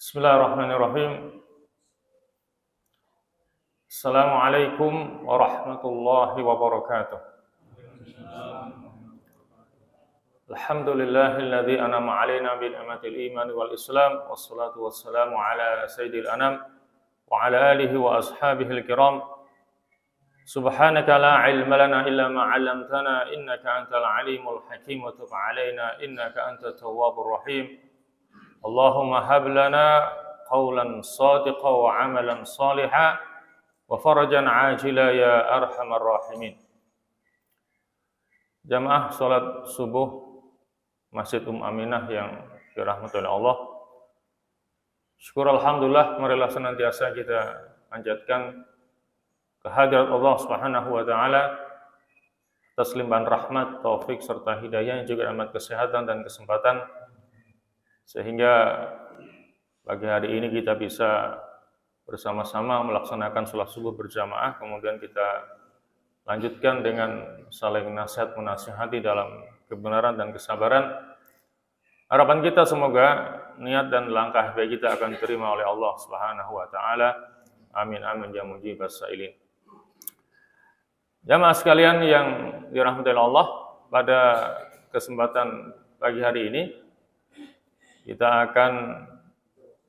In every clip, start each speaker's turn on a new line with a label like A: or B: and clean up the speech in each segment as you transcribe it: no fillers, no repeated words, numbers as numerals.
A: Bismillahirrahmanirrahim. Assalamualaikum warahmatullahi wabarakatuh. Alhamdulillahilladzi an'ama 'alaina bi ni'matil iman wal islam wassalatu wassalamu ala sayyidil anam wa ala alihi wa ashabihil kiram. Subhanaka la ilma lana illa ma 'allamtana innaka antal alimul hakim wa tub 'alaina innaka antat tawwabur rahim. Allahumma hab lana qawlan sadiqan wa 'amalan salihan wa farajan 'ajila ya arhamar rahimin. Jamaah salat subuh Masjid Aminah yang dirahmati oleh Allah. Syukur alhamdulillah, marilah senantiasa kita panjatkan kehadirat Allah Subhanahu wa taala atas limpahan rahmat, taufik serta hidayah, juga rahmat kesehatan dan kesempatan sehingga pagi hari ini kita bisa bersama-sama melaksanakan sholat subuh berjamaah, kemudian kita lanjutkan dengan saling nasihat menasihati dalam kebenaran dan kesabaran. Harapan kita semoga niat dan langkah baik kita akan diterima oleh Allah Subhanahu wa taala. Amin amin ya mujibas sa'ilin. Jamaah sekalian yang dirahmati Allah, pada kesempatan pagi hari ini kita akan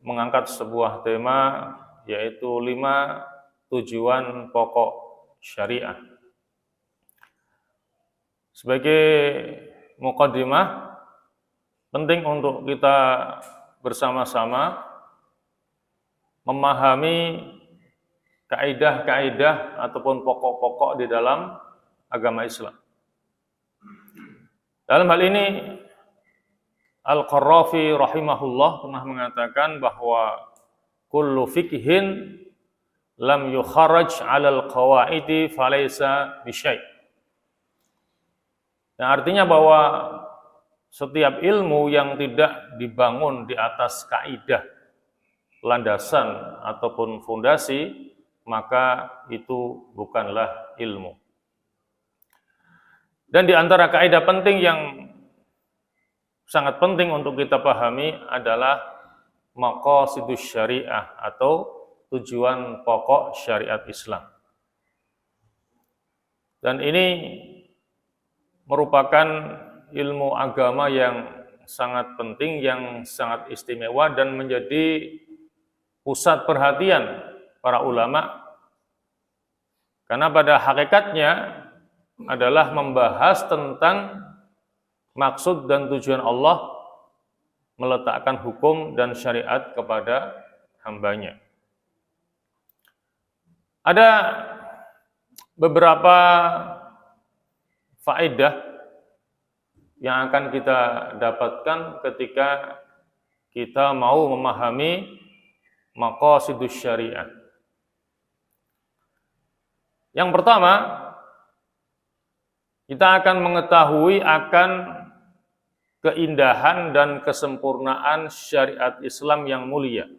A: mengangkat sebuah tema, yaitu 5 tujuan pokok syariah. Sebagai muqaddimah, penting untuk kita bersama-sama memahami kaidah-kaidah ataupun pokok-pokok di dalam agama Islam. Dalam hal ini Al-Qarrafi rahimahullah pernah mengatakan bahwa kullu fikhin lam yukharraj 'alal qawaidi falaysa bisyai'. Yang artinya bahwa setiap ilmu yang tidak dibangun di atas kaidah, landasan ataupun fondasi, maka itu bukanlah ilmu. Dan di antara kaidah penting yang sangat penting untuk kita pahami adalah maqasidus syariah atau tujuan pokok syariat Islam. Dan ini merupakan ilmu agama yang sangat penting, yang sangat istimewa dan menjadi pusat perhatian para ulama. Karena pada hakikatnya adalah membahas tentang maksud dan tujuan Allah meletakkan hukum dan syariat kepada hambanya. Ada beberapa faedah yang akan kita dapatkan ketika kita mau memahami maqasidus syariah. Yang pertama, kita akan mengetahui akan keindahan dan kesempurnaan syariat Islam yang mulia.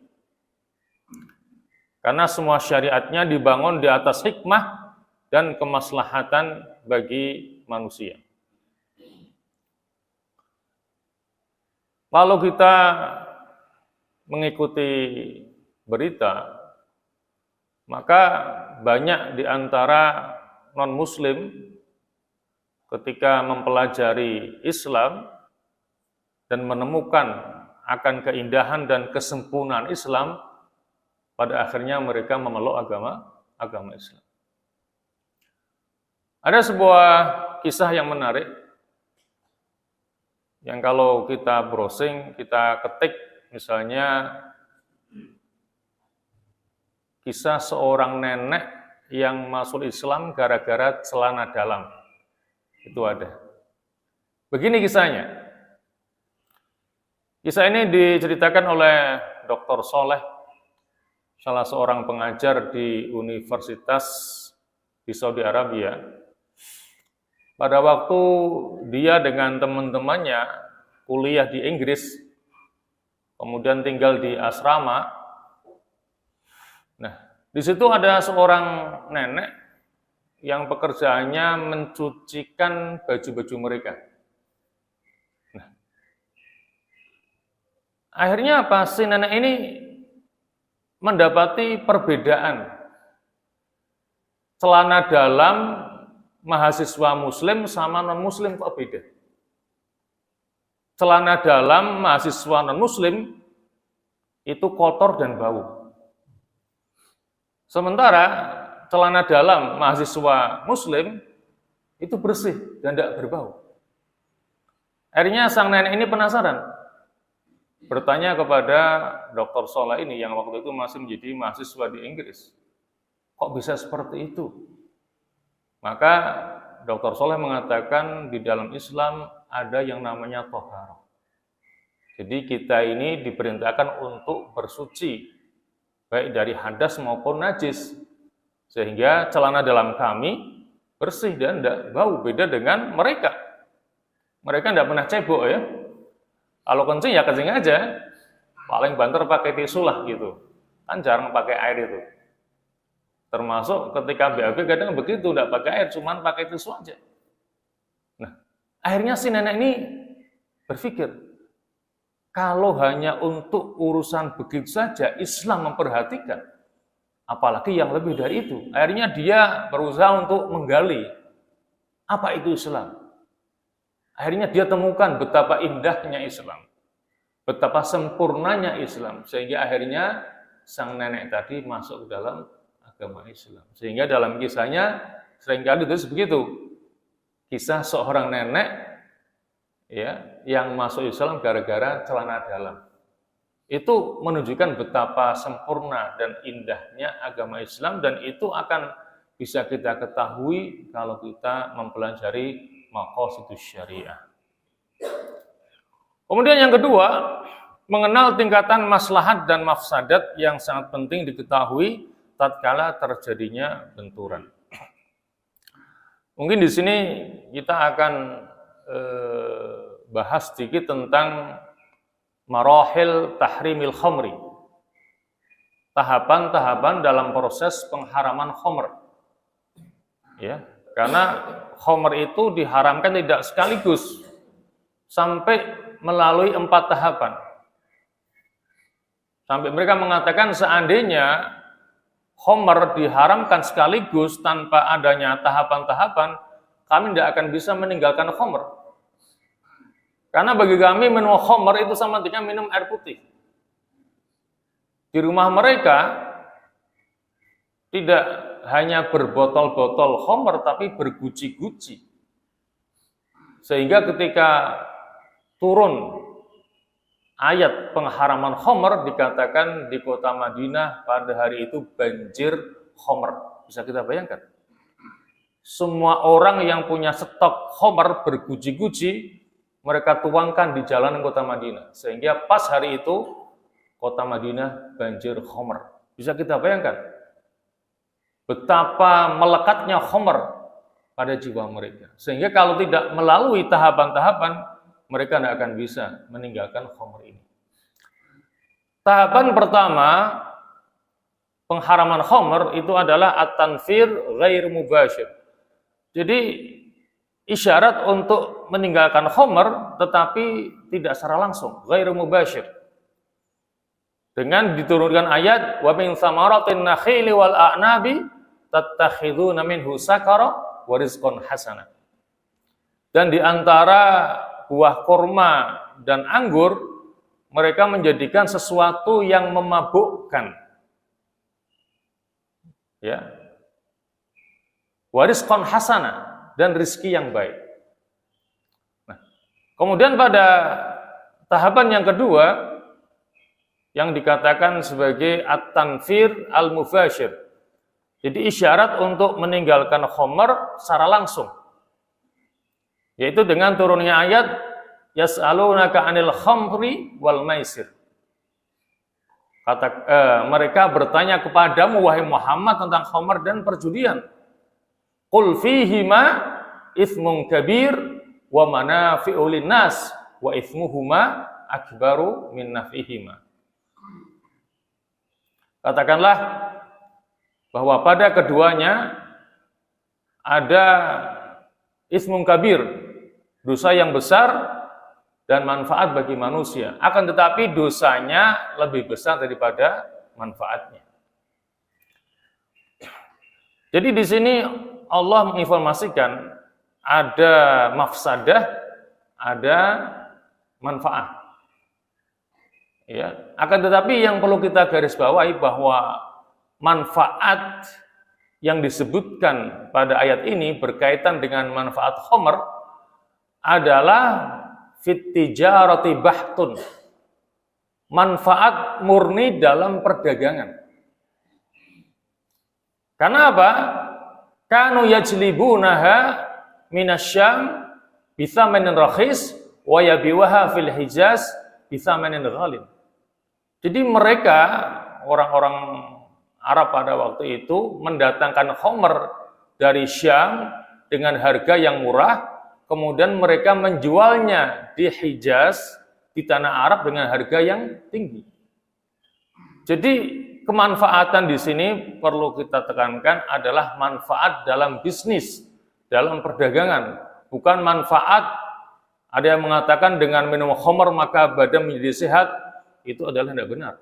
A: Karena semua syariatnya dibangun di atas hikmah dan kemaslahatan bagi manusia. Kalau kita mengikuti berita, maka banyak di antara non-muslim ketika mempelajari Islam dan menemukan akan keindahan dan kesempurnaan Islam, pada akhirnya mereka memeluk agama Islam. Ada sebuah kisah yang menarik, yang kalau kita browsing, kita ketik misalnya kisah seorang nenek yang masuk Islam gara-gara celana dalam. Itu ada. Begini kisahnya. Kisah ini diceritakan oleh Dr. Soleh, salah seorang pengajar di universitas di Saudi Arabia. Pada waktu dia dengan teman-temannya kuliah di Inggris, kemudian tinggal di asrama. Nah, di situ ada seorang nenek yang pekerjaannya mencucikan baju-baju mereka. Akhirnya apa? Si nenek ini mendapati perbedaan celana dalam mahasiswa muslim sama non-muslim kok beda. Celana dalam mahasiswa non-muslim itu kotor dan bau. Sementara celana dalam mahasiswa muslim itu bersih dan tidak berbau. Akhirnya sang nenek ini penasaran, bertanya kepada Dr. Sola ini yang waktu itu masih menjadi mahasiswa di Inggris. Kok bisa seperti itu? Maka Dr. Soleh mengatakan di dalam Islam ada yang namanya toharah. Jadi kita ini diperintahkan untuk bersuci, baik dari hadas maupun najis. Sehingga celana dalam kami bersih dan tidak bau, beda dengan mereka. Mereka tidak pernah cebok ya. Kalau kencing ya kencing aja, paling banter pakai tisu lah gitu. Kan jarang pakai air itu. Termasuk ketika BAB kadang begitu, tidak pakai air, cuman pakai tisu aja. Nah, akhirnya si nenek ini berpikir, kalau hanya untuk urusan begitu saja Islam memperhatikan, apalagi yang lebih dari itu. Akhirnya dia berusaha untuk menggali apa itu Islam. Akhirnya dia temukan betapa indahnya Islam, betapa sempurnanya Islam, sehingga akhirnya sang nenek tadi masuk ke dalam agama Islam. Sehingga dalam kisahnya seringkali itu begitu. Kisah seorang nenek ya yang masuk Islam gara-gara celana dalam. Itu menunjukkan betapa sempurna dan indahnya agama Islam, dan itu akan bisa kita ketahui kalau kita mempelajari maqasidus syariah. Kemudian yang kedua, mengenal tingkatan maslahat dan mafsadat yang sangat penting diketahui tatkala terjadinya benturan. Mungkin di sini kita akan bahas sedikit tentang marahil tahrimil khamri. Tahapan-tahapan dalam proses pengharaman khamr. Ya, karena khamr itu diharamkan tidak sekaligus, sampai melalui 4 tahapan. Sampai mereka mengatakan seandainya khamr diharamkan sekaligus tanpa adanya tahapan-tahapan, kami tidak akan bisa meninggalkan khamr. Karena bagi kami minum khamr itu sama dengan minum air putih. Di rumah mereka tidak hanya berbotol-botol khamr, tapi berguci-guci. Sehingga ketika turun ayat pengharaman khamr, dikatakan di kota Madinah pada hari itu banjir khamr. Bisa kita bayangkan? Semua orang yang punya stok khamr berguci-guci, mereka tuangkan di jalanan kota Madinah. Sehingga pas hari itu, kota Madinah banjir khamr. Bisa kita bayangkan betapa melekatnya khamr pada jiwa mereka. Sehingga kalau tidak melalui tahapan-tahapan, mereka tidak akan bisa meninggalkan khamr ini. Tahapan pertama, pengharaman khamr itu adalah at-tanfir ghair mubashir. Jadi isyarat untuk meninggalkan khamr tetapi tidak secara langsung, ghair mubashir. Dengan diturunkan ayat wa min samaratin nakhili wal a'nabi tattakhiduna minhu sakara wa rizqan hasana. Dan di antara buah kurma dan anggur mereka menjadikan sesuatu yang memabukkan. Ya. Wa rizqan hasana, dan rizki yang baik. Nah, kemudian pada tahapan yang kedua yang dikatakan sebagai at-tanfir al-mubashir. Jadi isyarat untuk meninggalkan khamr secara langsung. Yaitu dengan turunnya ayat yas'alunaka 'anil khamri wal maisir. Mereka bertanya kepadamu wahai Muhammad tentang khamr dan perjudian. Qul fihima itsmun kabir wa manafi'u linnas wa itsmuhuma akbaru min naf'ihima. Katakanlah bahwa pada keduanya ada ismun kabir, dosa yang besar, dan manfaat bagi manusia. Akan tetapi dosanya lebih besar daripada manfaatnya. Jadi di sini Allah menginformasikan ada mafsadah, ada manfaat. Ya, akan tetapi yang perlu kita garis bawahi bahwa manfaat yang disebutkan pada ayat ini berkaitan dengan manfaat khamr adalah fit tijarati bahtun. Manfaat murni dalam perdagangan. Karena apa? Kanu yajlibunaha minasyam bithamanin rakhis wa yabiwaha fil Hijaz bithamanin ghalin. Jadi mereka, orang-orang Arab pada waktu itu, mendatangkan khamr dari Syam dengan harga yang murah, kemudian mereka menjualnya di Hijaz, di tanah Arab dengan harga yang tinggi. Jadi kemanfaatan di sini perlu kita tekankan adalah manfaat dalam bisnis, dalam perdagangan, bukan manfaat ada yang mengatakan dengan minum khamr maka badan menjadi sehat. Itu adalah tidak benar.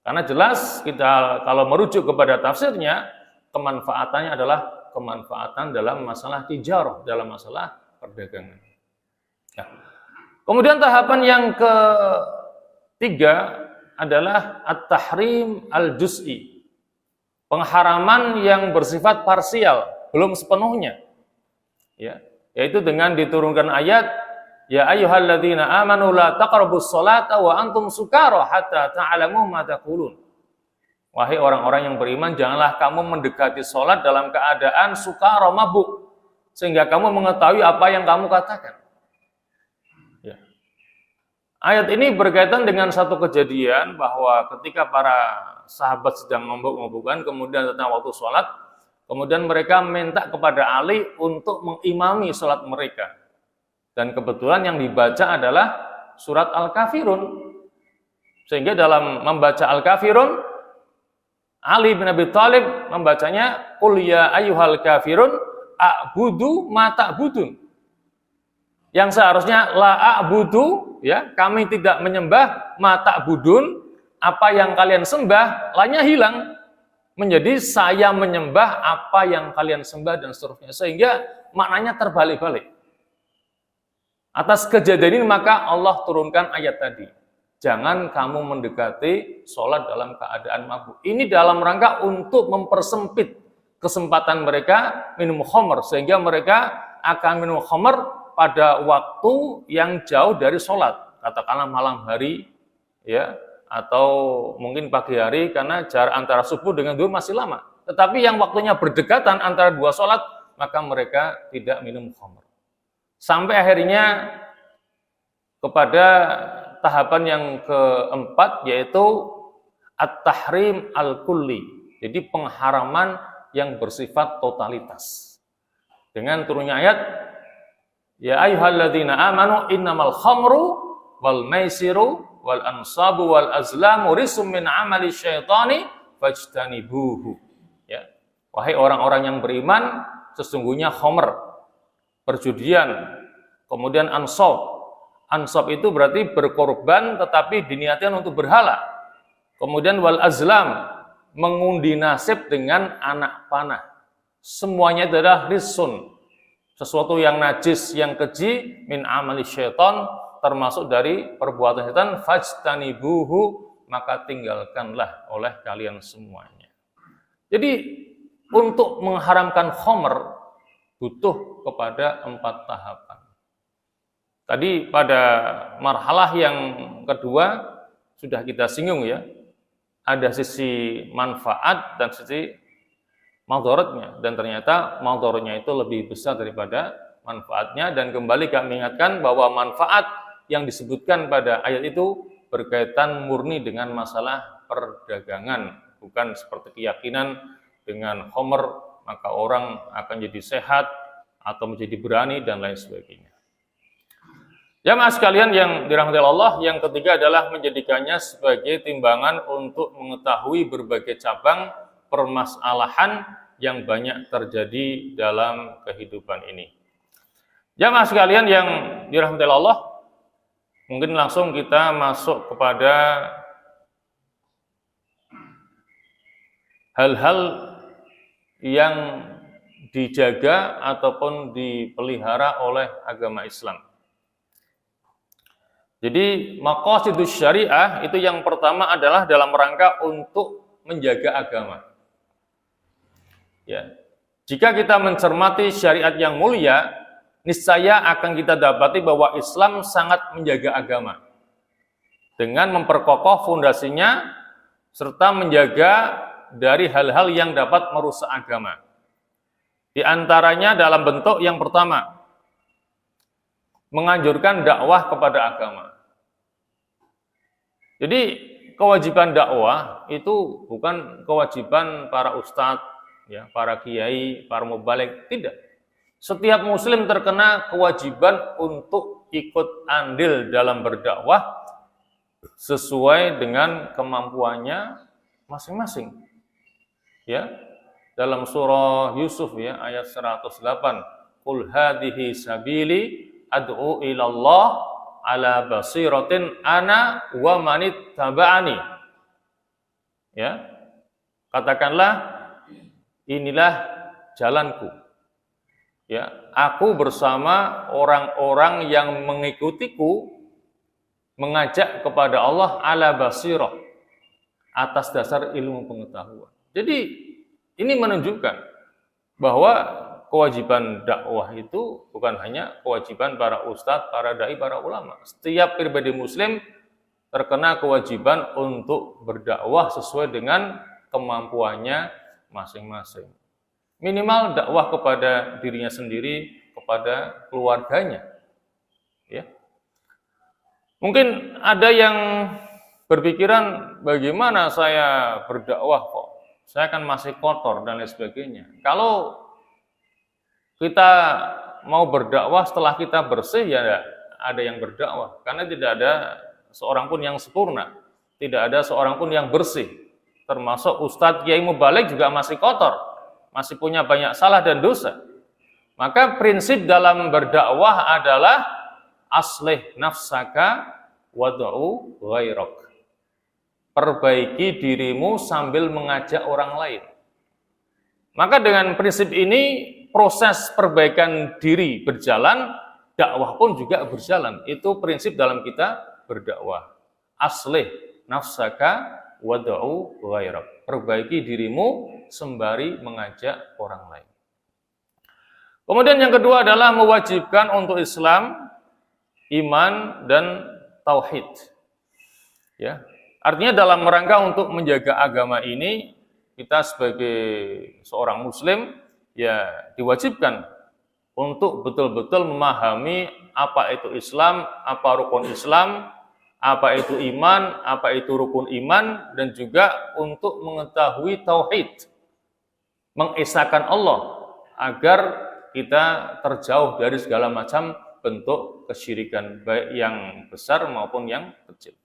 A: Karena jelas kita kalau merujuk kepada tafsirnya, kemanfaatannya adalah kemanfaatan dalam masalah tijarah, dalam masalah perdagangan. Nah, kemudian tahapan yang ketiga adalah at-tahrim al-juz'i. Pengharaman yang bersifat parsial, belum sepenuhnya. Ya, yaitu dengan diturunkan ayat ya ayyuhalladzina amanu la taqrabus sholata wa antum sukara hatta ta'lamu ma taqulun. Wahai orang-orang yang beriman, janganlah kamu mendekati sholat dalam keadaan sukara, mabuk, sehingga kamu mengetahui apa yang kamu katakan. Ya. Ayat ini berkaitan dengan satu kejadian bahwa ketika para sahabat sedang mabuk-mabukan, kemudian datang waktu sholat, kemudian mereka minta kepada Ali untuk mengimami sholat mereka. Dan kebetulan yang dibaca adalah surat Al-Kafirun. Sehingga dalam membaca Al-Kafirun, Ali bin Abi Thalib membacanya qul ya ayyuhal kafirun a'budu ma ta'budun. Yang seharusnya la a'budu, ya, kami tidak menyembah, ma ta'budun, apa yang kalian sembah, lainnya hilang. Menjadi saya menyembah apa yang kalian sembah dan seterusnya. Sehingga maknanya terbalik-balik. Atas kejadian ini maka Allah turunkan ayat tadi. Jangan kamu mendekati sholat dalam keadaan mabuk. Ini dalam rangka untuk mempersempit kesempatan mereka minum khamr. Sehingga mereka akan minum khamr pada waktu yang jauh dari sholat. Katakanlah malam hari, ya, atau mungkin pagi hari, karena jarak antara subuh dengan zuhur masih lama. Tetapi yang waktunya berdekatan antara dua sholat, maka mereka tidak minum khamr. Sampai akhirnya kepada tahapan yang keempat, yaitu at-tahrim al-kulli. Jadi pengharaman yang bersifat totalitas. Dengan turunnya ayat, ya ayyuhalladzina amanu innamal khamru wal maisiru wal ansabu wal azlamu rijsum min amali syaitani fajtanibuhu. Ya. Wahai orang-orang yang beriman, sesungguhnya khamr, perjudian, kemudian ansab. Ansab itu berarti berkorban tetapi diniatkan untuk berhala. Kemudian wal azlam, mengundi nasib dengan anak panah. Semuanya adalah rijsun, sesuatu yang najis, yang keji, min amali syaitan, termasuk dari perbuatan setan. Fajtanibuhu, maka tinggalkanlah oleh kalian semuanya. Jadi untuk mengharamkan khamr butuh kepada 4 tahapan. Tadi pada marhalah yang kedua sudah kita singgung, ya. Ada sisi manfaat dan sisi madharatnya, dan ternyata madharatnya itu lebih besar daripada manfaatnya. Dan kembali kami ingatkan bahwa manfaat yang disebutkan pada ayat itu berkaitan murni dengan masalah perdagangan, bukan seperti keyakinan dengan khamr maka orang akan jadi sehat atau menjadi berani dan lain sebagainya. Jamaah sekalian yang dirahmati Allah, yang ketiga adalah menjadikannya sebagai timbangan untuk mengetahui berbagai cabang permasalahan yang banyak terjadi dalam kehidupan ini. Jamaah sekalian yang dirahmati Allah, Mungkin langsung kita masuk kepada hal-hal yang dijaga ataupun dipelihara oleh agama Islam. Jadi maqasidus syariah itu yang pertama adalah dalam rangka untuk menjaga agama. Ya. Jika kita mencermati syariat yang mulia, niscaya akan kita dapati bahwa Islam sangat menjaga agama dengan memperkokoh fondasinya serta menjaga dari hal-hal yang dapat merusak agama. Di antaranya dalam bentuk yang pertama, menganjurkan dakwah kepada agama. Jadi kewajiban dakwah itu bukan kewajiban para ustadz, ya, para kiai, para mubaligh, tidak. Setiap muslim terkena kewajiban untuk ikut andil dalam berdakwah sesuai dengan kemampuannya masing-masing. Ya, dalam surah Yusuf ya ayat 108, "Qul hadhihi sabili ad'u ila Allah ala basiratin ana wa manittaba'ani." Ya. Katakanlah, inilah jalanku. Ya, aku bersama orang-orang yang mengikutiku mengajak kepada Allah ala basirah, atas dasar ilmu pengetahuan. Jadi ini menunjukkan bahwa kewajiban dakwah itu bukan hanya kewajiban para ustadz, para dai, para ulama. Setiap pribadi muslim terkena kewajiban untuk berdakwah sesuai dengan kemampuannya masing-masing. Minimal dakwah kepada dirinya sendiri, kepada keluarganya. Ya. Mungkin ada yang berpikiran, bagaimana saya berdakwah kok? Saya kan masih kotor dan lain sebagainya. Kalau kita mau berdakwah setelah kita bersih, ya ada yang berdakwah. Karena tidak ada seorang pun yang sempurna. Tidak ada seorang pun yang bersih. Termasuk ustadz, kiai, mubaligh juga masih kotor. Masih punya banyak salah dan dosa. Maka prinsip dalam berdakwah adalah aslih nafsaka wad'u ghairak. Perbaiki dirimu sambil mengajak orang lain. Maka dengan prinsip ini proses perbaikan diri berjalan, dakwah pun juga berjalan. Itu prinsip dalam kita berdakwah. Aslih nafsaka wad'u ghairak. Perbaiki dirimu sembari mengajak orang lain. Kemudian yang kedua adalah mewajibkan untuk Islam, iman, dan tauhid. Ya, artinya dalam rangka untuk menjaga agama ini, kita sebagai seorang muslim ya diwajibkan untuk betul-betul memahami apa itu Islam, apa rukun Islam, apa itu iman, apa itu rukun iman, dan juga untuk mengetahui tauhid, mengesahkan Allah agar kita terjauh dari segala macam bentuk kesyirikan, baik yang besar maupun yang kecil.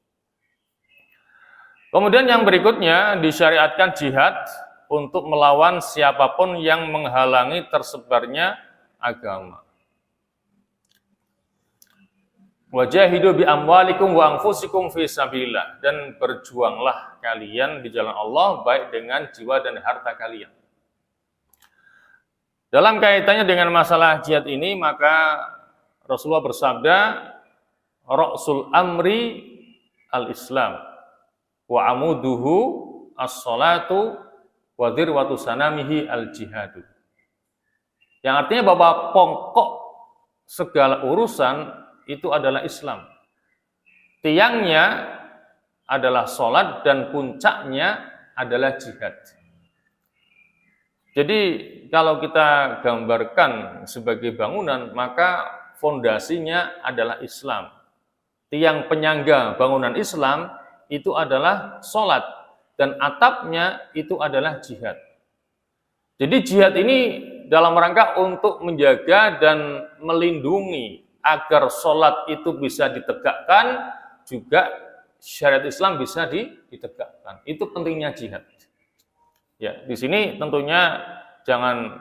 A: Kemudian yang berikutnya disyariatkan jihad untuk melawan siapapun yang menghalangi tersebarnya agama. Wajahidu bi amwalikum wa anfusikum fi sabilillah, dan berjuanglah kalian di jalan Allah baik dengan jiwa dan harta kalian. Dalam kaitannya dengan masalah jihad ini, maka Rasulullah bersabda, Ra'sul amri al-Islam wa amuduhu as-salatu wa dirwatu sanamihi al-jihadu. Yang artinya bahwa pokok segala urusan itu adalah Islam. Tiangnya adalah sholat dan puncaknya adalah jihad. Jadi kalau kita gambarkan sebagai bangunan, maka fondasinya adalah Islam. Tiang penyangga bangunan Islam itu adalah sholat, dan atapnya itu adalah jihad. Jadi jihad ini dalam rangka untuk menjaga dan melindungi agar sholat itu bisa ditegakkan, juga syariat Islam bisa ditegakkan. Itu pentingnya jihad. Ya, di sini tentunya jangan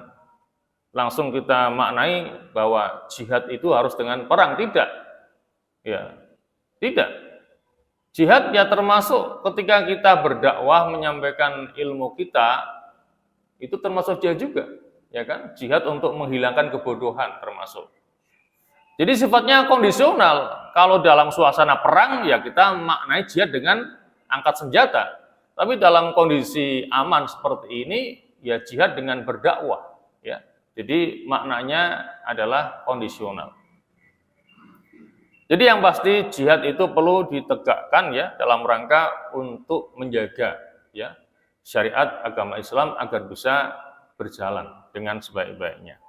A: langsung kita maknai bahwa jihad itu harus dengan perang, tidak. Ya, Tidak. Jihad ya termasuk ketika kita berdakwah menyampaikan ilmu kita, itu termasuk jihad juga, ya kan? Jihad untuk menghilangkan kebodohan termasuk. Jadi sifatnya kondisional. Kalau dalam suasana perang ya kita maknai jihad dengan angkat senjata. Tapi dalam kondisi aman seperti ini ya jihad dengan berdakwah, ya. Jadi maknanya adalah kondisional. Jadi yang pasti jihad itu perlu ditegakkan ya dalam rangka untuk menjaga ya syariat agama Islam agar bisa berjalan dengan sebaik-baiknya.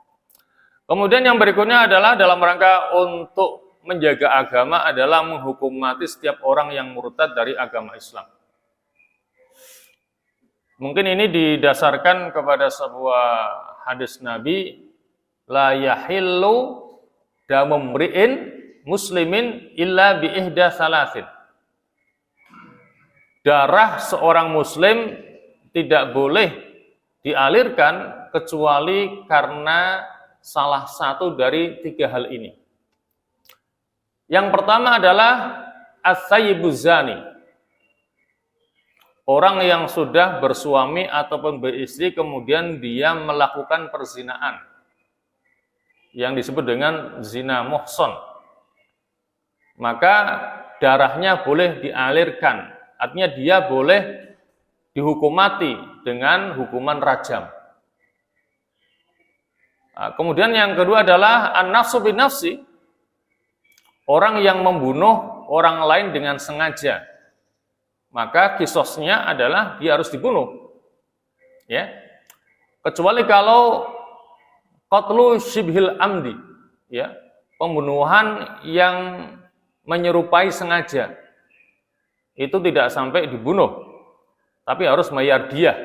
A: Kemudian yang berikutnya adalah dalam rangka untuk menjaga agama adalah menghukum mati setiap orang yang murtad dari agama Islam. Mungkin ini didasarkan kepada sebuah hadis Nabi, la yahillu damu mri'in muslimin illa bi ihda salasin. Darah seorang muslim tidak boleh dialirkan kecuali karena salah satu dari 3 hal ini. Yang pertama adalah as-sayyibuz zani. Orang yang sudah bersuami ataupun beristri kemudian dia melakukan perzinaan yang disebut dengan zina muhsan. Maka darahnya boleh dialirkan, artinya dia boleh dihukum mati dengan hukuman rajam. Nah, kemudian yang kedua adalah an-nafsu bin nafsi, orang yang membunuh orang lain dengan sengaja, maka qisasnya adalah dia harus dibunuh, ya. Kecuali kalau qatlu syibhil amdi, ya, pembunuhan yang menyerupai sengaja, itu tidak sampai dibunuh, tapi harus bayar diah,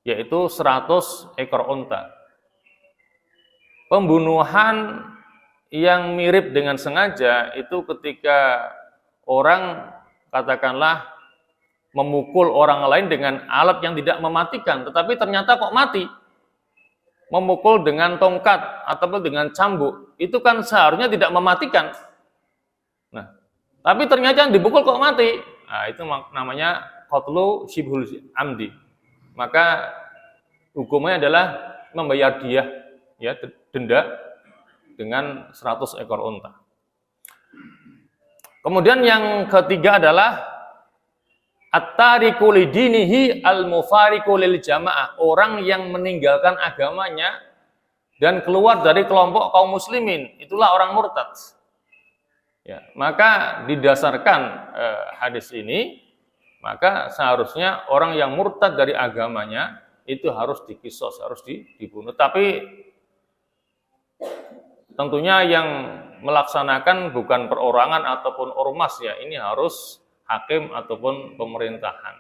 A: yaitu 100 ekor unta. Pembunuhan yang mirip dengan sengaja itu ketika orang katakanlah memukul orang lain dengan alat yang tidak mematikan, tetapi ternyata kok mati. Memukul dengan tongkat ataupun dengan cambuk, itu kan seharusnya tidak mematikan. Nah, tapi ternyata yang dipukul kok mati. Nah, itu namanya qatlu syibhul amdi. Maka hukumnya adalah membayar diah, ya, denda dengan 100 ekor unta. Kemudian yang ketiga adalah at-tariku lidinihi al-mufariqu lil jamaah, orang yang meninggalkan agamanya dan keluar dari kelompok kaum muslimin, itulah orang murtad. Ya, maka didasarkan hadis ini, maka seharusnya orang yang murtad dari agamanya itu harus dikisos, harus dibunuh. Tapi tentunya yang melaksanakan bukan perorangan ataupun ormas, ya, ini harus hakim ataupun pemerintahan.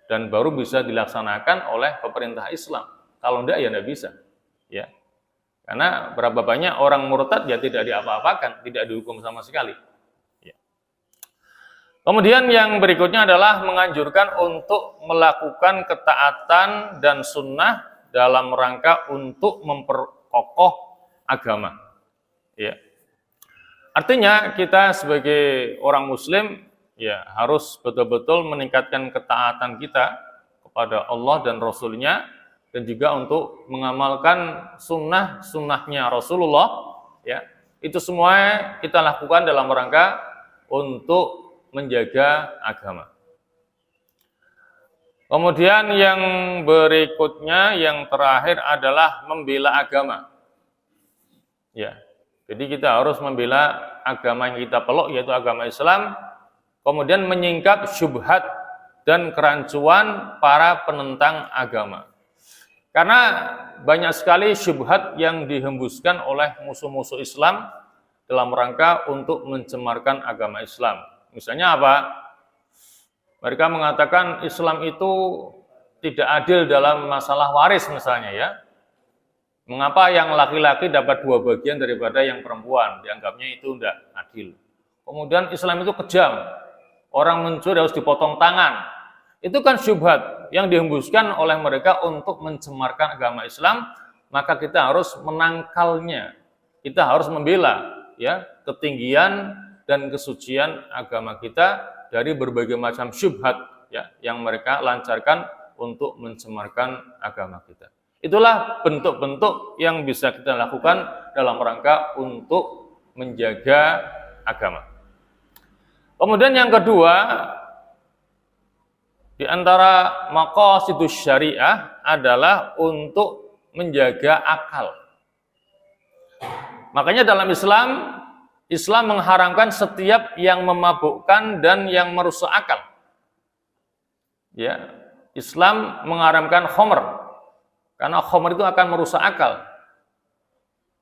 A: Dan baru bisa dilaksanakan oleh pemerintah Islam. Kalau enggak ya enggak bisa. Ya. Karena berapa banyak orang murtad ya tidak diapa-apakan, tidak dihukum sama sekali. Ya. Kemudian yang berikutnya adalah menganjurkan untuk melakukan ketaatan dan sunnah dalam rangka untuk memperkokoh agama. Ya. Artinya kita sebagai orang muslim ya harus betul-betul meningkatkan ketaatan kita kepada Allah dan Rasul-Nya, dan juga untuk mengamalkan sunnah-sunnahnya Rasulullah, ya. Itu semua kita lakukan dalam rangka untuk menjaga agama. Kemudian yang berikutnya, yang terakhir adalah membela agama. Ya. Jadi kita harus membela agama yang kita peluk, yaitu agama Islam, kemudian menyingkap syubhat dan kerancuan para penentang agama. Karena banyak sekali syubhat yang dihembuskan oleh musuh-musuh Islam dalam rangka untuk mencemarkan agama Islam. Misalnya apa? Mereka mengatakan Islam itu tidak adil dalam masalah waris misalnya, ya. Mengapa yang laki-laki dapat 2 bagian daripada yang perempuan? Dianggapnya itu tidak adil. Kemudian Islam itu kejam. Orang mencuri harus dipotong tangan. Itu kan syubhat yang dihembuskan oleh mereka untuk mencemarkan agama Islam, maka kita harus menangkalnya. Kita harus membela, ya, ketinggian dan kesucian agama kita dari berbagai macam syubhat ya yang mereka lancarkan untuk mencemarkan agama kita. Itulah bentuk-bentuk yang bisa kita lakukan dalam rangka untuk menjaga agama. Kemudian yang kedua, di antara maqasidus syariah adalah untuk menjaga akal. Makanya dalam Islam mengharamkan setiap yang memabukkan dan yang merusak akal. Ya, Islam mengharamkan khamr karena khamr itu akan merusak akal.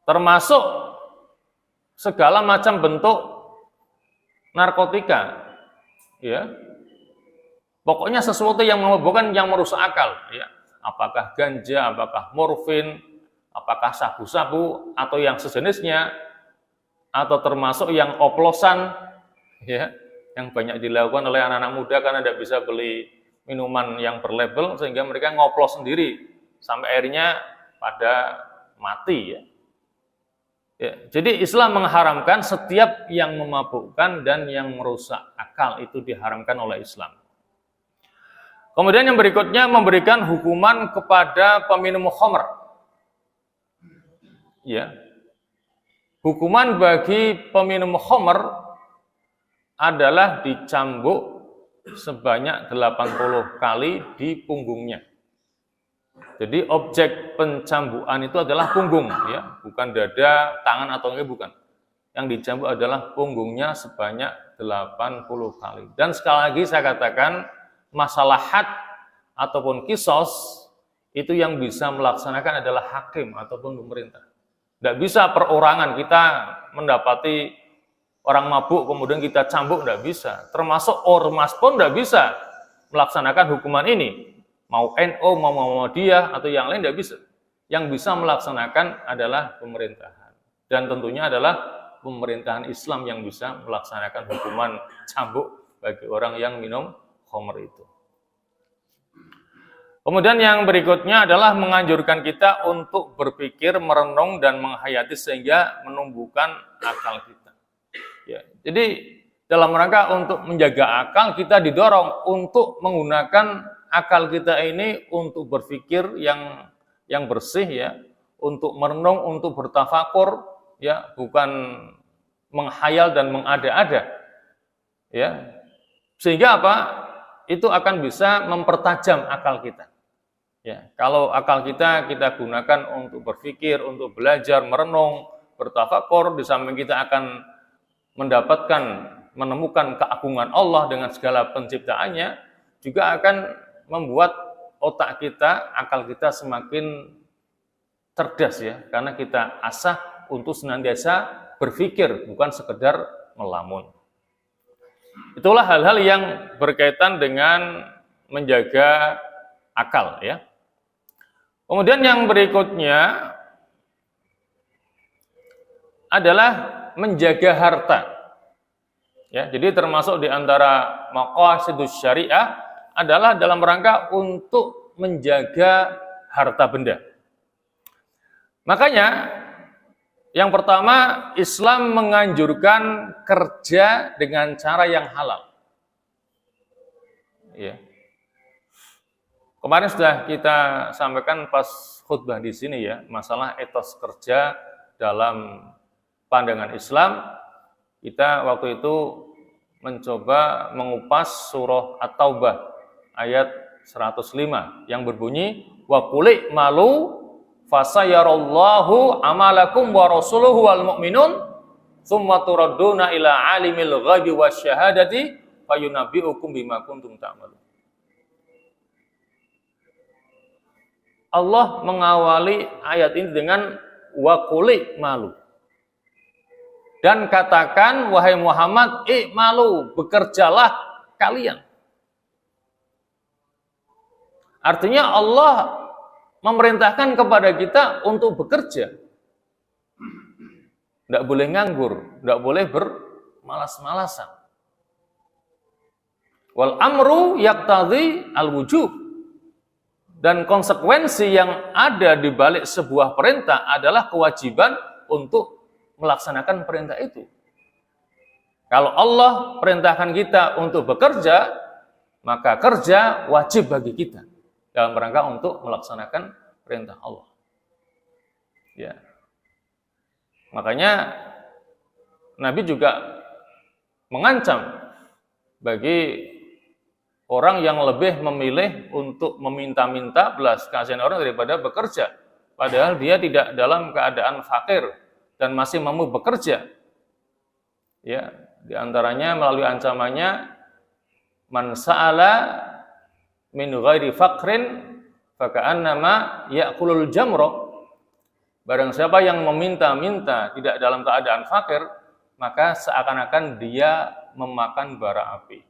A: Termasuk segala macam bentuk narkotika. Ya. Pokoknya sesuatu yang memabukkan, yang merusak akal, ya. Apakah ganja, apakah morfin, apakah sabu-sabu atau yang sejenisnya, atau termasuk yang oplosan, ya, yang banyak dilakukan oleh anak-anak muda karena tidak bisa beli minuman yang berlabel sehingga mereka ngoplos sendiri sampai akhirnya pada mati, ya. Ya, jadi Islam mengharamkan setiap yang memabukkan dan yang merusak akal, itu diharamkan oleh Islam. Kemudian yang berikutnya memberikan hukuman kepada peminum khamr. Ya. Hukuman bagi peminum khamr adalah dicambuk sebanyak 80 kali di punggungnya. Jadi objek pencambukan itu adalah punggung, ya, bukan dada, tangan atau enggak, bukan. Yang dicambuk adalah punggungnya sebanyak 80 kali. Dan sekali lagi saya katakan, masalah had ataupun kisos itu yang bisa melaksanakan adalah hakim ataupun pemerintah. Tidak bisa perorangan kita mendapati orang mabuk kemudian kita cambuk, tidak bisa. Termasuk ormas pun tidak bisa melaksanakan hukuman ini. Mau NU, mau Muhammadiyah atau yang lain tidak bisa. Yang bisa melaksanakan adalah pemerintahan. Dan tentunya adalah pemerintahan Islam yang bisa melaksanakan hukuman cambuk bagi orang yang minum khamr itu. Kemudian yang berikutnya adalah menganjurkan kita untuk berpikir, merenung dan menghayati sehingga menumbuhkan akal kita. Ya, jadi dalam rangka untuk menjaga akal kita didorong untuk menggunakan akal kita ini untuk berpikir yang bersih, ya, untuk merenung, untuk bertafakur, ya, bukan menghayal dan mengada-ada. Ya. Sehingga apa? Itu akan bisa mempertajam akal kita. Ya, kalau akal kita gunakan untuk berpikir, untuk belajar, merenung, bertafakur, di samping kita akan menemukan keagungan Allah dengan segala penciptaannya, juga akan membuat otak kita, akal kita semakin cerdas, ya, karena kita asah untuk senantiasa berpikir, bukan sekedar melamun. Itulah hal-hal yang berkaitan dengan menjaga akal, ya. Kemudian yang berikutnya adalah menjaga harta. Ya, jadi termasuk di antara maqasidus syariah adalah dalam rangka untuk menjaga harta benda. Makanya yang pertama, Islam menganjurkan kerja dengan cara yang halal. Ya. Kemarin sudah kita sampaikan pas khutbah di sini, ya, masalah etos kerja dalam pandangan Islam. Kita waktu itu mencoba mengupas surah At-Taubah ayat 105 yang berbunyi wa quli malu fasayarallahu amalakum wa rasuluhu wal mu'minun tsumma turadduna ila alimil ghaibi wasyahadati fayunabbiukum bima kuntum ta'malun. Allah mengawali ayat ini dengan wa quli malu. Dan katakan wahai Muhammad, i'malu, bekerjalah kalian. Artinya Allah memerintahkan kepada kita untuk bekerja. Tidak boleh nganggur, tidak boleh bermalas-malasan. Wal amru yaqtadhi al-wujub. Dan konsekuensi yang ada di balik sebuah perintah adalah kewajiban untuk melaksanakan perintah itu. Kalau Allah perintahkan kita untuk bekerja, maka kerja wajib bagi kita dalam rangka untuk melaksanakan perintah Allah. Ya. Makanya Nabi juga mengancam bagi orang yang lebih memilih untuk meminta-minta belas kasihan orang daripada bekerja. Padahal dia tidak dalam keadaan fakir dan masih mampu bekerja. Ya, di antaranya melalui ancamannya, man sa'ala min ghairi faqrin faka'annama ya'kulul jamra. Barang siapa yang meminta-minta tidak dalam keadaan fakir, maka seakan-akan dia memakan bara api.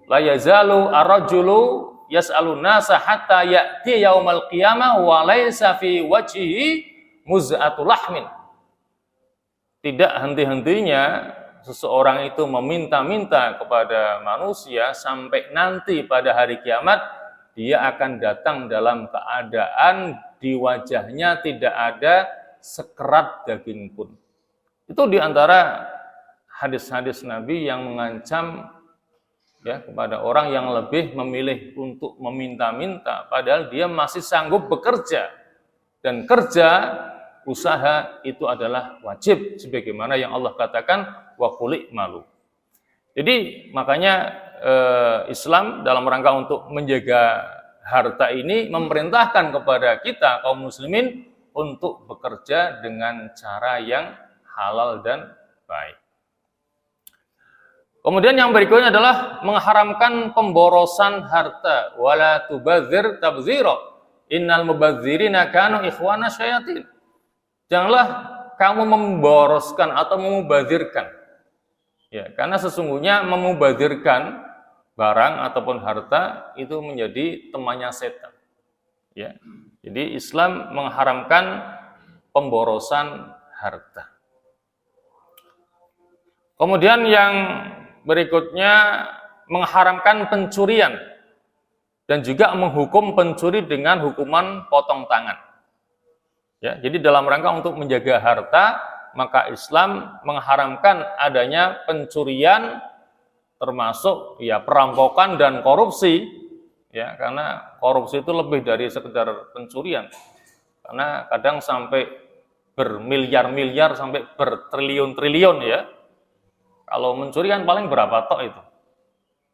A: La yazalu ar-rajulu yas'alun nasa hatta ya'ti yaumal qiyamah wa laysa fi wajhihi muz'atul lahmin. Tidak henti-hentinya seseorang itu meminta-minta kepada manusia sampai nanti pada hari kiamat dia akan datang dalam keadaan di wajahnya tidak ada sekerat daging pun. Itu diantara hadis-hadis Nabi yang mengancam ya kepada orang yang lebih memilih untuk meminta-minta padahal dia masih sanggup bekerja, dan kerja usaha itu adalah wajib sebagaimana yang Allah katakan wa qul malu. Jadi makanya Islam dalam rangka untuk menjaga harta ini memerintahkan kepada kita kaum muslimin untuk bekerja dengan cara yang halal dan baik. Kemudian yang berikutnya adalah mengharamkan pemborosan harta. Wala tubadzir tabdzira. Innal mubadzirina kanu ikhwana syayatin. Janganlah kamu memboroskan atau memubadzirkan. Ya, karena sesungguhnya memubadzirkan barang ataupun harta itu menjadi temannya setan. Ya. Jadi Islam mengharamkan pemborosan harta. Kemudian yang berikutnya mengharamkan pencurian dan juga menghukum pencuri dengan hukuman potong tangan. Ya, jadi dalam rangka untuk menjaga harta, maka Islam mengharamkan adanya pencurian termasuk ya perampokan dan korupsi. Ya, karena korupsi itu lebih dari sekedar pencurian. Karena kadang sampai bermiliar-miliar sampai bertriliun-triliun ya. Kalau mencuri kan paling berapa tok itu.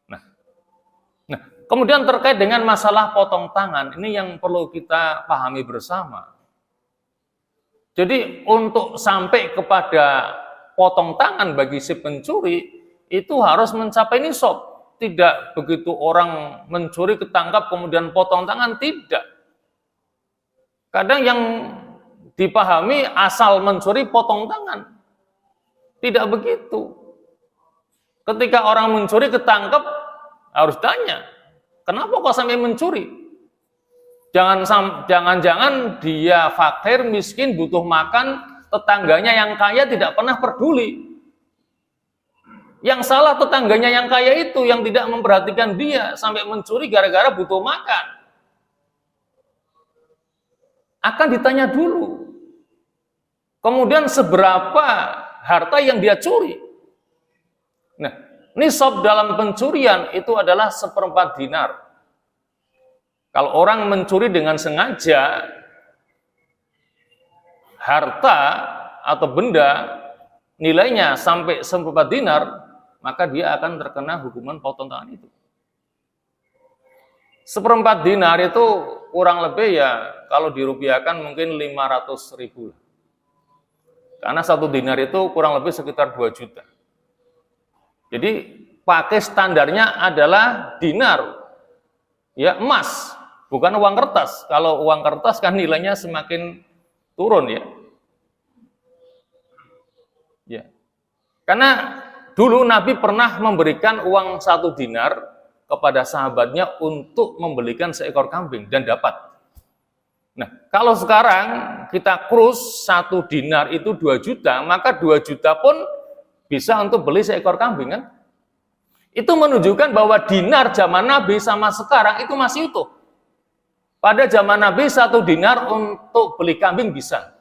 A: Nah, kemudian terkait dengan masalah potong tangan, ini yang perlu kita pahami bersama. Jadi untuk sampai kepada potong tangan bagi si pencuri itu harus mencapai nisab. Tidak begitu orang mencuri ketangkap kemudian potong tangan, tidak. Kadang yang dipahami asal mencuri potong tangan. Tidak begitu. Ketika orang mencuri ketangkap harus tanya, kenapa kok sampai mencuri? Jangan-jangan dia fakir, miskin, butuh makan, tetangganya yang kaya tidak pernah peduli. Yang salah tetangganya yang kaya itu, yang tidak memperhatikan dia, sampai mencuri gara-gara butuh makan. Akan ditanya dulu. Kemudian seberapa harta yang dia curi. Nah, nisab dalam pencurian itu adalah 1/4 dinar. Kalau orang mencuri dengan sengaja harta atau benda nilainya sampai 1/4 dinar, maka dia akan terkena hukuman potong tangan itu. 1/4 dinar itu kurang lebih ya kalau dirupiahkan mungkin 500.000. Karena 1 dinar itu kurang lebih sekitar 2 juta. Jadi pakai standarnya adalah dinar, ya emas. Bukan uang kertas. Kalau uang kertas kan nilainya semakin turun ya. Ya. Karena dulu Nabi pernah memberikan uang 1 dinar kepada sahabatnya untuk membelikan seekor kambing dan dapat. Nah, kalau sekarang kita krus 1 dinar itu 2 juta, maka 2 juta pun bisa untuk beli seekor kambing kan? Itu menunjukkan bahwa dinar zaman Nabi sama sekarang itu masih utuh. Pada zaman Nabi 1 dinar untuk beli kambing bisa.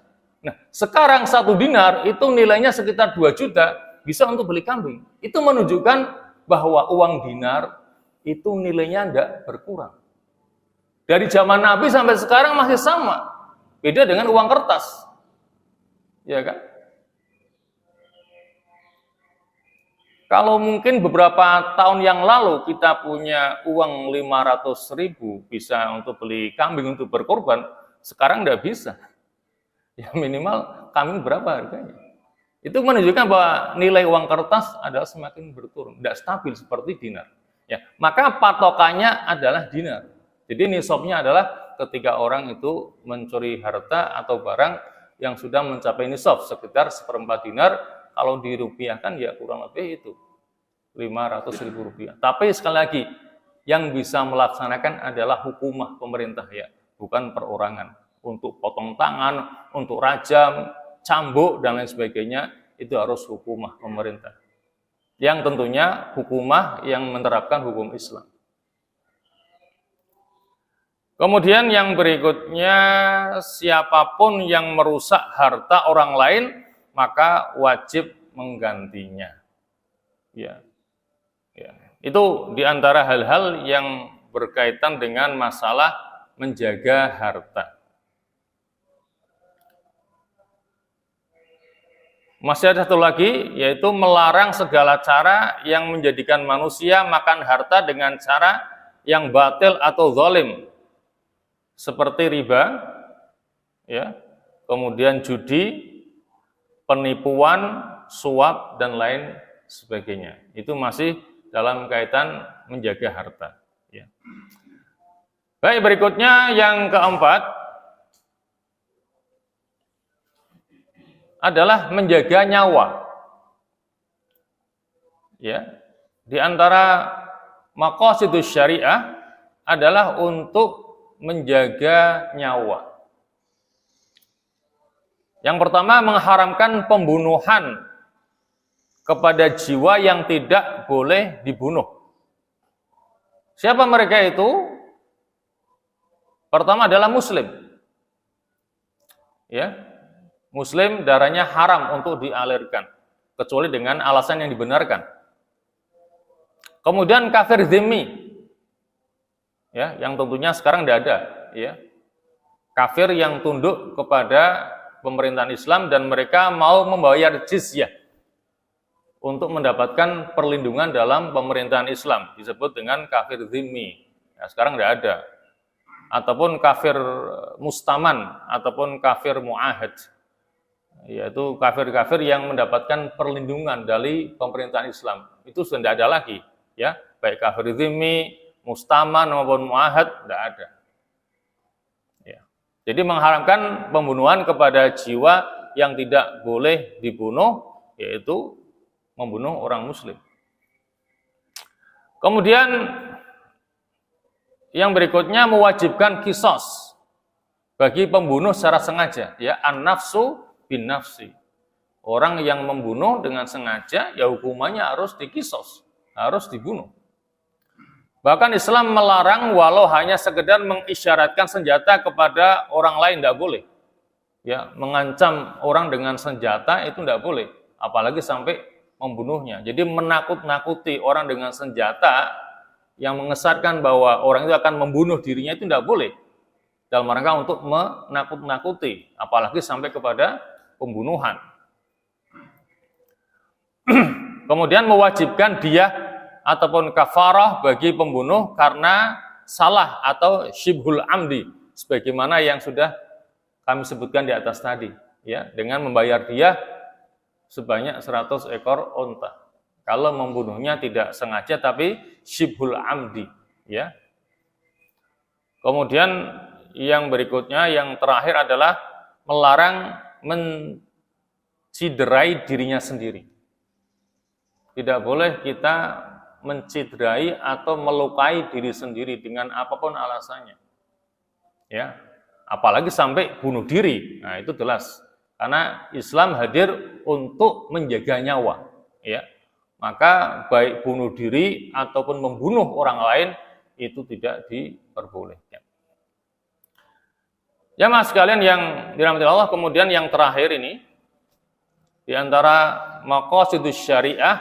A: Nah, sekarang 1 dinar itu nilainya sekitar 2 juta, bisa untuk beli kambing. Itu menunjukkan bahwa uang dinar itu nilainya tidak berkurang. Dari zaman Nabi sampai sekarang masih sama. Beda dengan uang kertas. Ya kan? Kalau mungkin beberapa tahun yang lalu kita punya uang 500.000 bisa untuk beli kambing untuk berkorban, sekarang tidak bisa. Ya minimal kambing berapa harganya. Itu menunjukkan bahwa nilai uang kertas adalah semakin berturun, tidak stabil seperti dinar. Ya, maka patokannya adalah dinar. Jadi nisabnya adalah ketika orang itu mencuri harta atau barang yang sudah mencapai nisab sekitar 1/4 dinar, kalau dirupiahkan ya kurang lebih itu 500.000 rupiah. Tapi sekali lagi, yang bisa melaksanakan adalah hukumah pemerintah ya, bukan perorangan. Untuk potong tangan, untuk rajam, cambuk, dan lain sebagainya, itu harus hukumah pemerintah. Yang tentunya hukumah yang menerapkan hukum Islam. Kemudian yang berikutnya, siapapun yang merusak harta orang lain, maka wajib menggantinya. Ya. Itu diantara hal-hal yang berkaitan dengan masalah menjaga harta. Masih ada satu lagi, yaitu melarang segala cara yang menjadikan manusia makan harta dengan cara yang batil atau zalim, seperti riba, ya, kemudian judi, penipuan, suap, dan lain sebagainya. Itu masih dalam kaitan menjaga harta. Ya. Baik, berikutnya yang keempat adalah menjaga nyawa. Ya. Di antara maqasidus syariah adalah untuk menjaga nyawa. Yang pertama, mengharamkan pembunuhan kepada jiwa yang tidak boleh dibunuh. Siapa mereka itu? Pertama adalah muslim. Ya. Muslim darahnya haram untuk dialirkan, kecuali dengan alasan yang dibenarkan. Kemudian kafir dzimmi, ya, yang tentunya sekarang tidak ada, ya. Kafir yang tunduk kepada pemerintahan Islam dan mereka mau membayar jizyah untuk mendapatkan perlindungan dalam pemerintahan Islam, disebut dengan kafir dzimmi. Ya, sekarang tidak ada. Ataupun kafir mustaman ataupun kafir muahad, yaitu kafir-kafir yang mendapatkan perlindungan dari pemerintahan Islam. Itu sudah tidak ada lagi, ya, baik kafir dzimmi, mustaman maupun muahad tidak ada. Ya. Jadi mengharamkan pembunuhan kepada jiwa yang tidak boleh dibunuh, yaitu membunuh orang muslim. Kemudian yang berikutnya mewajibkan qisas bagi pembunuh secara sengaja, ya, an-nafsu bin nafsi. Orang yang membunuh dengan sengaja, ya hukumannya harus dikisos, harus dibunuh. Bahkan Islam melarang walau hanya sekedar mengisyaratkan senjata kepada orang lain, tidak boleh. Ya, mengancam orang dengan senjata itu tidak boleh, apalagi sampai membunuhnya. Jadi menakut-nakuti orang dengan senjata yang mengesatkan bahwa orang itu akan membunuh dirinya itu tidak boleh. Dalam rangka untuk menakut-nakuti, apalagi sampai kepada pembunuhan. Kemudian mewajibkan diyah ataupun kafarah bagi pembunuh karena salah atau syibhul amdi, sebagaimana yang sudah kami sebutkan di atas tadi, ya, dengan membayar diyah sebanyak 100 ekor unta. Kalau membunuhnya tidak sengaja tapi syibhul amdi, ya. Kemudian yang berikutnya, yang terakhir adalah melarang menciderai dirinya sendiri. Tidak boleh kita menciderai atau melukai diri sendiri dengan apapun alasannya. Ya, apalagi sampai bunuh diri. Nah, itu jelas. Karena Islam hadir untuk menjaga nyawa, ya. Maka baik bunuh diri ataupun membunuh orang lain itu tidak diperbolehkan. Jamaah sekalian yang dirahmati Allah, kemudian yang terakhir ini di antara maqasidus syariah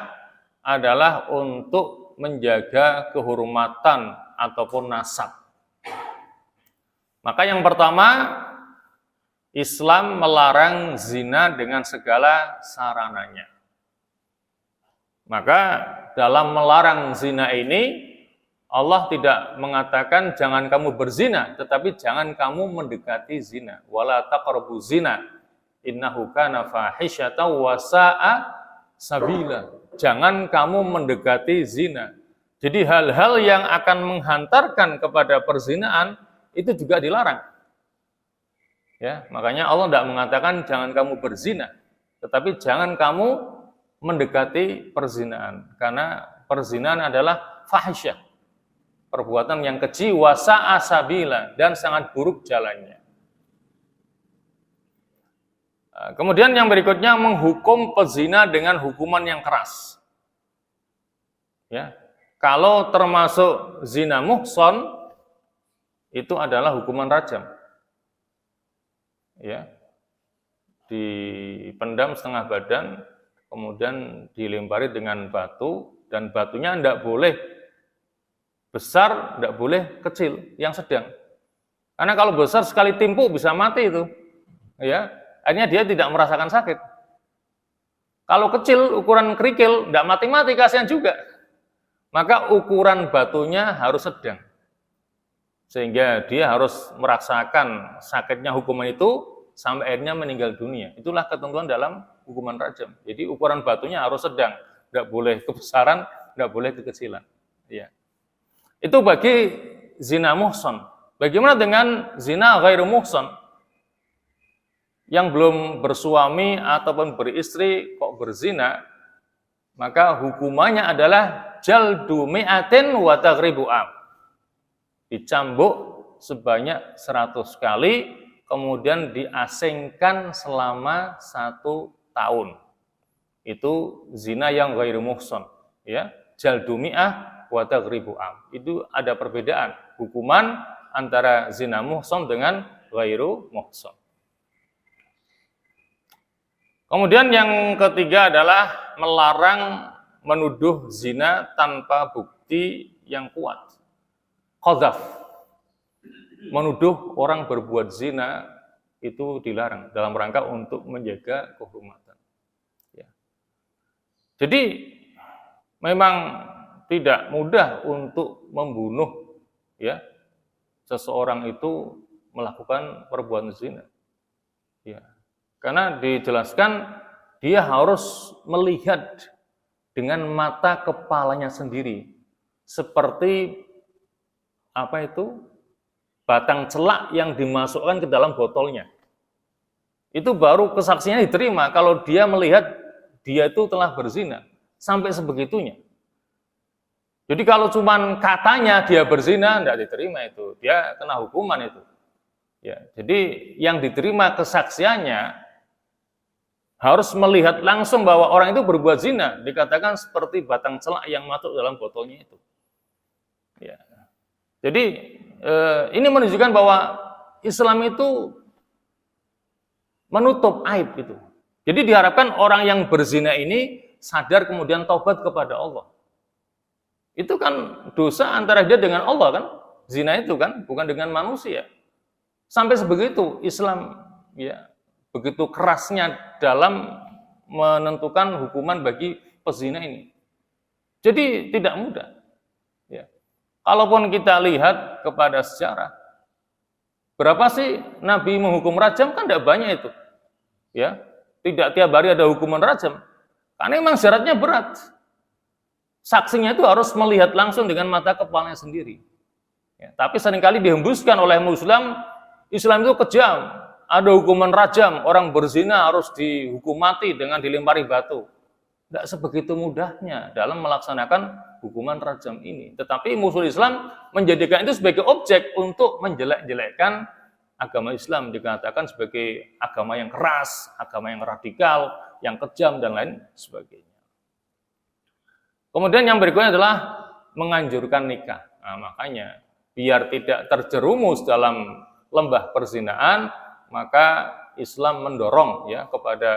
A: adalah untuk menjaga kehormatan ataupun nasab. Maka yang pertama, Islam melarang zina dengan segala sarananya. Maka dalam melarang zina ini, Allah tidak mengatakan jangan kamu berzina, tetapi jangan kamu mendekati zina. Wala taqrabu zina, innahu kana fahisyatan wa sa'a sabila. Jangan kamu mendekati zina. Jadi hal-hal yang akan menghantarkan kepada perzinaan itu juga dilarang. Ya, makanya Allah tidak mengatakan jangan kamu berzina, tetapi jangan kamu mendekati perzinaan, karena perzinaan adalah fahisyah, perbuatan yang keji, wa sa'a sabila, dan sangat buruk jalannya. Kemudian yang berikutnya, menghukum pezina dengan hukuman yang keras. Ya, kalau termasuk zina muhson, itu adalah hukuman rajam. Ya, dipendam setengah badan, kemudian dilempari dengan batu, dan batunya tidak boleh besar, tidak boleh kecil, yang sedang. Karena kalau besar sekali timpuk bisa mati itu. Ya, akhirnya dia tidak merasakan sakit. Kalau kecil, ukuran kerikil, tidak mati-mati, kasihan juga. Maka ukuran batunya harus sedang. Sehingga dia harus merasakan sakitnya hukuman itu sampai akhirnya meninggal dunia. Itulah ketentuan dalam hukuman rajam. Jadi ukuran batunya harus sedang, tidak boleh kebesaran, tidak boleh kekecilan. Ya. Itu bagi zina muhson. Bagaimana dengan zina ghairu muhson? Yang belum bersuami ataupun beristri kok berzina, maka hukumannya adalah jaldu mi'atin wa taghribu am. Dicambuk sebanyak 100 kali, kemudian diasingkan selama 1 tahun. Itu zina yang ghairu muhson, ya. Jaldu mi'ah wa taghribu am. Itu ada perbedaan hukuman antara zina muhson dengan ghairu muhson. Kemudian yang ketiga adalah melarang menuduh zina tanpa bukti yang kuat. Qadzaf. Menuduh orang berbuat zina itu dilarang dalam rangka untuk menjaga kehormatan. Ya. Jadi memang tidak mudah untuk membunuh, ya, seseorang itu melakukan perbuatan zina. Ya. Karena dijelaskan dia harus melihat dengan mata kepalanya sendiri, seperti apa itu? Batang celak yang dimasukkan ke dalam botolnya. Itu baru kesaksiannya diterima kalau dia melihat dia itu telah berzina, sampai sebegitunya. Jadi kalau cuman katanya dia berzina, tidak diterima itu, dia kena hukuman itu. Ya, jadi yang diterima kesaksiannya harus melihat langsung bahwa orang itu berbuat zina, dikatakan seperti batang celak yang masuk dalam botolnya itu. Ya. Jadi ini menunjukkan bahwa Islam itu menutup aib itu. Jadi diharapkan orang yang berzina ini sadar kemudian taubat kepada Allah. Itu kan dosa antara dia dengan Allah kan, zina itu kan, bukan dengan manusia. Sampai sebegitu Islam, ya, begitu kerasnya dalam menentukan hukuman bagi pezina ini. Jadi tidak mudah. Ya. Kalaupun kita lihat kepada sejarah, berapa sih Nabi menghukum rajam? Kan tidak banyak itu. Ya, tidak tiap hari ada hukuman rajam. Karena memang syaratnya berat. Saksinya itu harus melihat langsung dengan mata kepalanya sendiri. Ya, tapi seringkali dihembuskan oleh Muslim, Islam itu kejam. Ada hukuman rajam, orang berzina harus dihukum mati dengan dilempari batu. Tidak sebegitu mudahnya dalam melaksanakan hukuman rajam ini. Tetapi musuh Islam menjadikan itu sebagai objek untuk menjelek-jelekkan agama Islam. Dikatakan sebagai agama yang keras, agama yang radikal, yang kejam, dan lain sebagainya. Kemudian yang berikutnya adalah menganjurkan nikah. Nah, makanya biar tidak terjerumus dalam lembah perzinaan, maka Islam mendorong ya kepada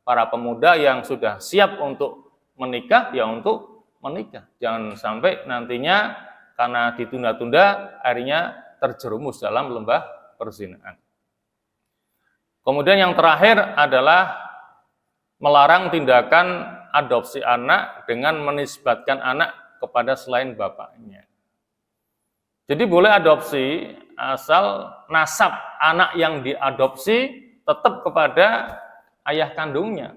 A: para pemuda yang sudah siap untuk menikah ya untuk menikah. Jangan sampai nantinya karena ditunda-tunda akhirnya terjerumus dalam lembah perzinaan. Kemudian yang terakhir adalah melarang tindakan adopsi anak dengan menisbatkan anak kepada selain bapaknya. Jadi boleh adopsi asal nasab anak yang diadopsi tetap kepada ayah kandungnya.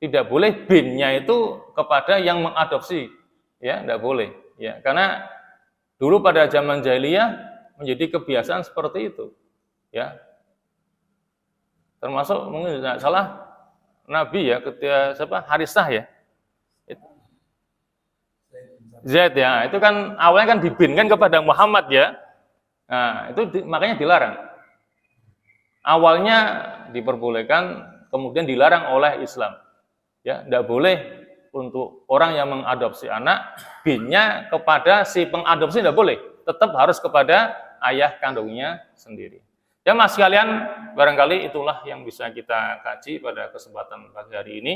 A: Tidak boleh binnya itu kepada yang mengadopsi. Ya, tidak boleh. Ya, karena dulu pada zaman jahiliyah menjadi kebiasaan seperti itu. Ya. Termasuk mungkin tidak salah Nabi ya ketika Harisah ya. Zaid ya, itu kan awalnya kan dibinkan kepada Muhammad ya. Nah, itu makanya dilarang. Awalnya diperbolehkan, kemudian dilarang oleh Islam. Ya, tidak boleh untuk orang yang mengadopsi anak binnya kepada si pengadopsi tidak boleh, tetap harus kepada ayah kandungnya sendiri. Ya mas sekalian, barangkali itulah yang bisa kita kaji pada kesempatan pagi hari ini.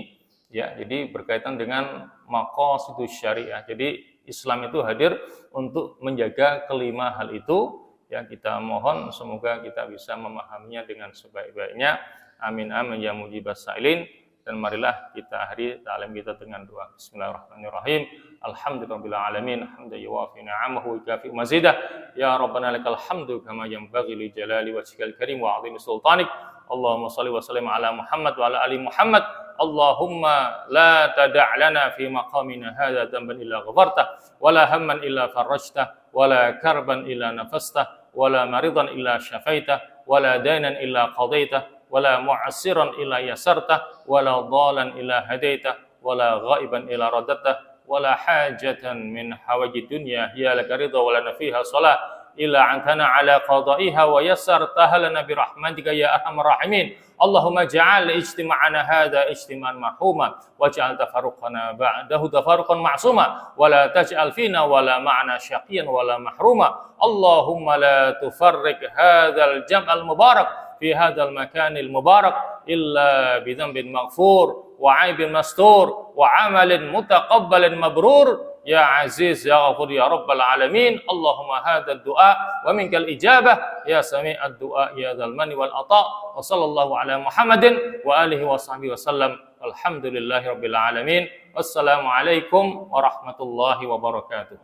A: Ya, jadi berkaitan dengan maqasidus syariah. Jadi Islam itu hadir untuk menjaga kelima hal itu. Ya, kita mohon semoga kita bisa memahaminya dengan sebaik-baiknya. Amin amin ya mujibas sa'ilin. Dan marilah kita akhiri ta'lim kita dengan doa. Bismillahirrahmanirrahim. Alhamdulillahirabbil alamin. Hamdan yuwafi ni'amahu wa yukafi mazidah. Ya Rabbana lakal hamdu kama yanbaghi li jalali wajhikal karim wa 'azimi sultanik. Allahumma shalli wa sallim ala Muhammad wa ala ali Muhammad. Allahumma la tada' lana fi maqamina hadha dhanban illa ghafartah wa la hamman illa farajtah wa la karban illa nafastah wa la maridan illa syafaitah wa la dainan illa qadaitah wa la mu'assiran illa yasartah wa la dhalan illa hadaitah wa la ghaiban illa radattah wa la hajatan min hawaji dunya hiya laka ridha wa lana fiha salah illa antana ala qada'iha wa yassartaha lana bi rahmatika ya arhamar rahimin. Allahumma ja'al ijtima'ana hadha ijtima'an marhuma waj'al tafarruqana ba'dahu tafarruqan ma'suma wa la taj'al fina wa la ma'na syaqiyan wa la mahruma. Allahumma la tufarriq hadzal jam'al mubarak fi hadzal makanil mubarak illa bi dhanbin maghfur wa 'aibin mastur wa 'amalin mutaqabbalin mabrur. Ya Aziz, Ya Ghafur, Ya Rabbal Alamin. Allahumma hadha du'a wa minkal ijabah. Ya sami'ad du'a, Ya dzal manni wal ata'. Wa sallallahu ala Muhammadin wa alihi wa sahbihi wa sallam. Alhamdulillahi Rabbil Alamin. Wassalamualaikum warahmatullahi wabarakatuh.